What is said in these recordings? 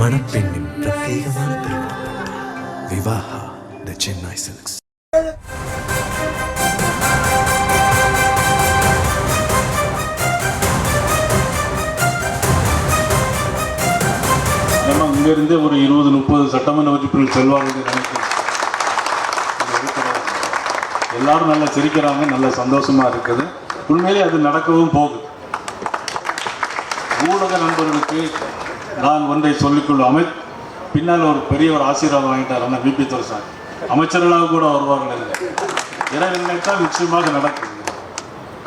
மணப்பெண்ணின் பிரத்யேகமான திருமணம் விவாஹா தி சென்னை சில்க்ஸ். நம்ம இங்கிருந்து ஒரு 20-30 சட்டமன்ற உறுப்பினர்கள் செல்வார்கள் நினைக்கிறேன். எல்லாரும் நல்லா சிரிக்கிறாங்க, நல்ல சந்தோஷமா இருக்குது. உண்மையிலே அது நடக்கவும் போகுது. ஊடக நண்பர்களுக்கு நான் ஒன்றை சொல்லிக்கொள்ளும், பின்னால் ஒரு பெரிய ஒரு ஆசீர்வாதம் வாங்கிட்டார் அண்ணா விபி துரைசாமி. அமைச்சர்களாக கூட வருவார்கள் இல்லை. எனவே நினைத்தால் நிச்சயமாக நடக்குது.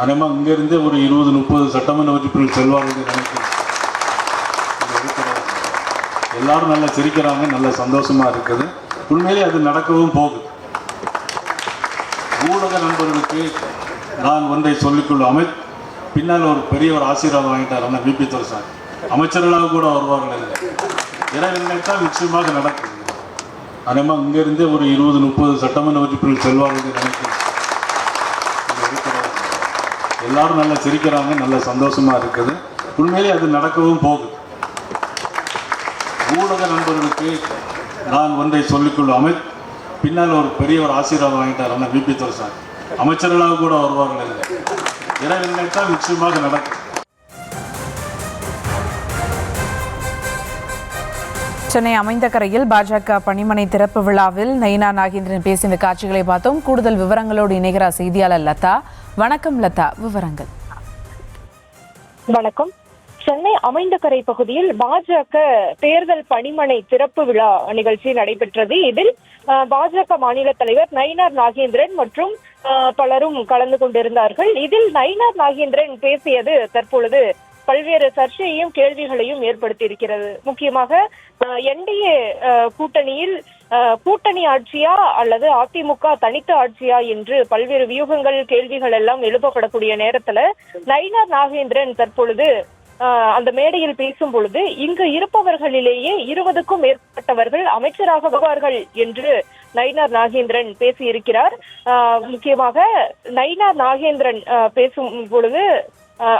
அதேமாதிரி இங்கிருந்து ஒரு 20-30 சட்டமன்ற உறுப்பினர்கள் செல்வார்கள் நினைக்கிறேன். எல்லாரும் நல்லா சிரிக்கிறாங்க, நல்ல சந்தோஷமா இருக்குது. உண்மையிலே அது நடக்கவும் போகுது. ஊடக நண்பர்களுக்கு நான் ஒன்றை சொல்லிக்கொள்ளும், பின்னால் ஒரு பெரிய ஒரு ஆசீர்வாதம் வாங்கிட்டார் அண்ணா விபி துரைசாமி. அமைச்சர்களாக கூட வருவார்கள் இல்லை. எனவே நினைத்தால் நிச்சயமாக நடக்குது. அதேமாதிரி இங்கிருந்து ஒரு 20-30 சட்டமன்ற உறுப்பினர்கள் செல்வார்கள் நினைக்கிறேன். எல்லாரும் நல்லா சிரிக்கிறாங்க, நல்ல சந்தோஷமா இருக்குது. உண்மையிலே அது நடக்கவும் போகுது. ஊடக நண்பர்களுக்கு நான் ஒன்றை சொல்லிக்கொள்ளும், பின்னால் ஒரு பெரிய ஒரு ஆசீர்வாதம் வாங்கிட்டார் அண்ணா விபி துரைசாமி. அமைச்சர்களாக கூட வருவார்கள் இல்லை. எனவே நினைத்தால் நிச்சயமாக நடக்கும். சென்னை அமைந்தகரையில் பாஜக பணிமனை திறப்பு விழாவில் நயினார் நாகேந்திரன் பேசிய காட்சிகளை பார்த்தோம். கூடுதல் விவரங்களோடு இணைகிறார் செய்தியாளர் லதா. வணக்கம் லதா, விவரங்கள். வணக்கம். சென்னை அமைந்தகரை பகுதியில் பாஜக தேர்தல் பணிமனை திறப்பு விழா நிகழ்ச்சி நடைபெற்றது. இதில் பாஜக மாநில தலைவர் நயினார் நாகேந்திரன் மற்றும் பலரும் கலந்து கொண்டிருந்தார்கள். இதில் நயினார் நாகேந்திரன் பேசியது தற்பொழுது பல்வேறு சர்ச்சையையும் கேள்விகளையும் ஏற்படுத்தி இருக்கிறது. முக்கியமாக என்டிஏ கூட்டணியில் கூட்டணி ஆட்சியா அல்லது அதிமுக தனித்த ஆட்சியா என்று பல்வேறு வியூகங்கள் கேள்விகள் எல்லாம் எழுப்பப்படக்கூடிய நேரத்துல நயினார் நாகேந்திரன் தற்பொழுது அந்த மேடையில் பேசும் பொழுது இங்கு இருப்பவர்களிலேயே 20க்கும் மேற்பட்டவர்கள் அமைச்சராக வருவார்கள் என்று நயினார் நாகேந்திரன் பேசியிருக்கிறார். முக்கியமாக நயினார் நாகேந்திரன் பேசும் பொழுது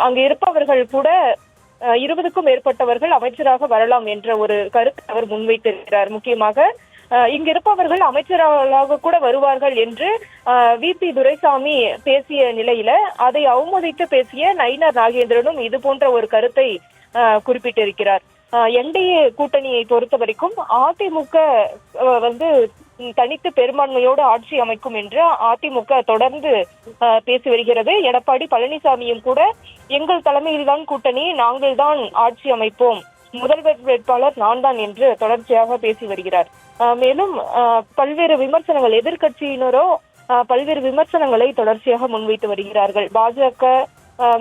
அங்கு இருப்பவர்கள் கூட 20க்கும் மேற்பட்டவர்கள் அமைச்சராக வரலாம் என்ற ஒரு கருத்தை அவர் முன்வைத்திருக்கிறார். முக்கியமாக இங்கு இருப்பவர்கள் அமைச்சராக கூட வருவார்கள் என்று விபி துரைசாமி பேசிய நிலையில அதை அவமதித்து பேசிய நயினார் நாகேந்திரனும் இது போன்ற ஒரு கருத்தை குறிப்பிட்டிருக்கிறார். என்டிஏ கூட்டணியை பொறுத்த வரைக்கும் அதிமுக தனித்து பெரும்பான்மையோடு ஆட்சி அமைக்கும் என்று அதிமுக தொடர்ந்து பேசி வருகிறது. எடப்பாடி பழனிசாமியும் கூட எங்கள் தலைமையில்தான் கூட்டணி, நாங்கள் தான் ஆட்சி அமைப்போம், முதல்வர் வேட்பாளர் நான் தான் என்று தொடர்ச்சியாக பேசி வருகிறார். மேலும் பல்வேறு விமர்சனங்கள், எதிர்கட்சியினரோ பல்வேறு விமர்சனங்களை தொடர்ச்சியாக முன்வைத்து வருகிறார்கள். பாஜக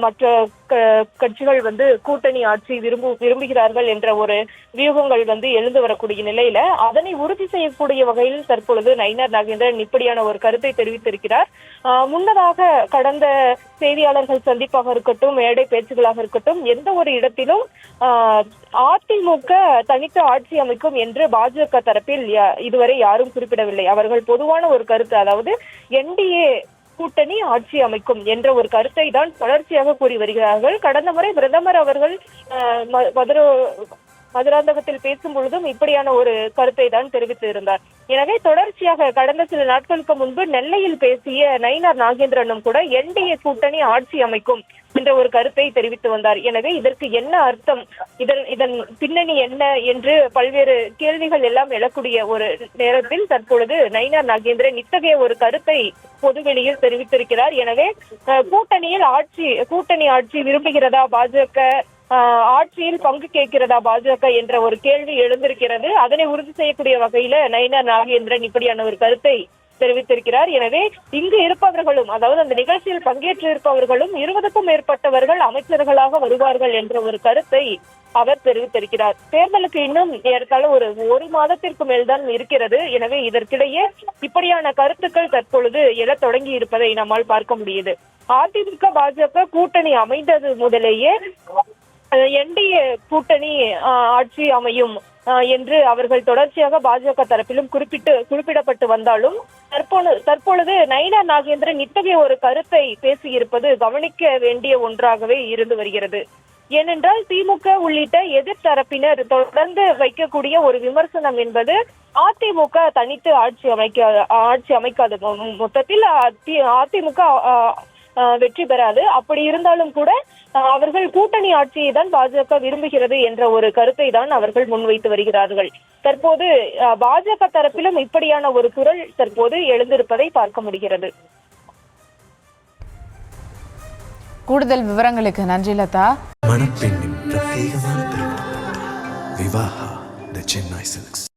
மற்ற கட்சிகள் கூட்டணி ஆட்சி விரும்புகிறார்கள் என்ற ஒரு வியூகங்கள் எழுந்து வரக்கூடிய நிலையில அதனை உறுதி செய்யக்கூடிய வகையில் தற்பொழுது நயினார் நாகேந்திரன் இப்படியான ஒரு கருத்தை தெரிவித்திருக்கிறார். முன்னதாக கடந்த செய்தியாளர்கள் சந்திப்பாக இருக்கட்டும், மேடை பேச்சுகளாக இருக்கட்டும், எந்த ஒரு இடத்திலும் அதிமுக தனித்து ஆட்சி அமைக்கும் என்று பாஜக தரப்பில் இதுவரை யாரும் குறிப்பிடவில்லை. அவர்கள் பொதுவான ஒரு கருத்து, அதாவது என்டிஏ கூட்டணி ஆட்சி அமைக்கும் என்ற ஒரு கருத்தை தான் தொடர்ச்சியாக கூறி வருகிறார்கள். கடந்த முறை பிரதமர் அவர்கள் மதுராந்தகத்தில் பேசும் பொழுதும் இப்படியான ஒரு கருத்தை தான் தெரிவித்து இருந்தார். எனவே தொடர்ச்சியாக கடந்த சில நாட்களுக்கு முன்பு நெல்லையில் பேசிய நயினார் நாகேந்திரனும் கூட என்டிஏ கூட்டணி ஆட்சி அமைக்கும் என்ற ஒரு கருத்தை தெரிவித்து வந்தார். எனவே இதற்கு என்ன அர்த்தம், இதன் பின்னணி என்ன என்று பல்வேறு கேள்விகள் எல்லாம் எழக்கூடிய ஒரு நேரத்தில் தற்பொழுது நயினார் நாகேந்திரன் இத்தகைய ஒரு கருத்தை பொதுவெளியில் தெரிவித்திருக்கிறார். எனவே கூட்டணி ஆட்சி விரும்புகிறதா பாஜக, ஆட்சியில் பங்கு கேட்கிறதா பாஜக என்ற ஒரு கேள்வி எழுந்திருக்கிறது. அதனை உறுதி செய்யக்கூடிய வகையில நயினார் நாகேந்திரன் இப்படியான ஒரு கருத்தை தெரிவித்திருக்கிறார். எனவே இங்கு இருப்பவர்களும், அதாவது அந்த நிகழ்ச்சியில் பங்கேற்றிருப்பவர்களும் 20க்கும் மேற்பட்டவர்கள் அமைச்சர்களாக வருவார்கள் என்ற ஒரு கருத்தை அவர் தெரிவித்திருக்கிறார். தேர்தலுக்கு இன்னும் ஏறத்தாழ ஒரு மாதத்திற்கு மேல்தான் இருக்கிறது. எனவே இதற்கிடையே இப்படியான கருத்துக்கள் தற்பொழுது எழத் தொடங்கி இருப்பதை நம்மால் பார்க்க முடியுது. அதிமுக பாஜக கூட்டணி அமைந்தது முதலேயே என்டிஏ கூட்டணி ஆட்சி அமையும் என்று அவர்கள் தொடர்ச்சியாக பாஜக தரப்பிலும் குறிப்பிடப்பட்டு வந்தாலும் தற்பொழுது நயினார் நாகேந்திரன் இத்தகைய ஒரு கருத்தை பேசியிருப்பது கவனிக்க வேண்டிய ஒன்றாகவே இருந்து வருகிறது. ஏனென்றால் திமுக உள்ளிட்ட எதிர்த்தரப்பினர் தொடர்ந்து வைக்கக்கூடிய ஒரு விமர்சனம் என்பது அதிமுக தனித்து ஆட்சி அமைக்காது. மொத்தத்தில் அதிமுக வெற்றி பெறாது. அப்படி இருந்தாலும் கூட அவர்கள் கூட்டணி ஆட்சியை தான் பாஜக விரும்புகிறது என்ற ஒரு கருத்தை தான் அவர்கள் முன்வைத்து வருகிறார்கள். தற்போது பாஜக தரப்பிலும் இப்படியான ஒரு குரல் தற்போது எழுந்திருப்பதை பார்க்க முடிகிறது. கூடுதல் விவரங்களுக்கு நன்றி லதா. மணப்பெண்ணின் பிரத்யேகமான திருமணம் விவாஹா தி சென்னை சில்க்ஸ்.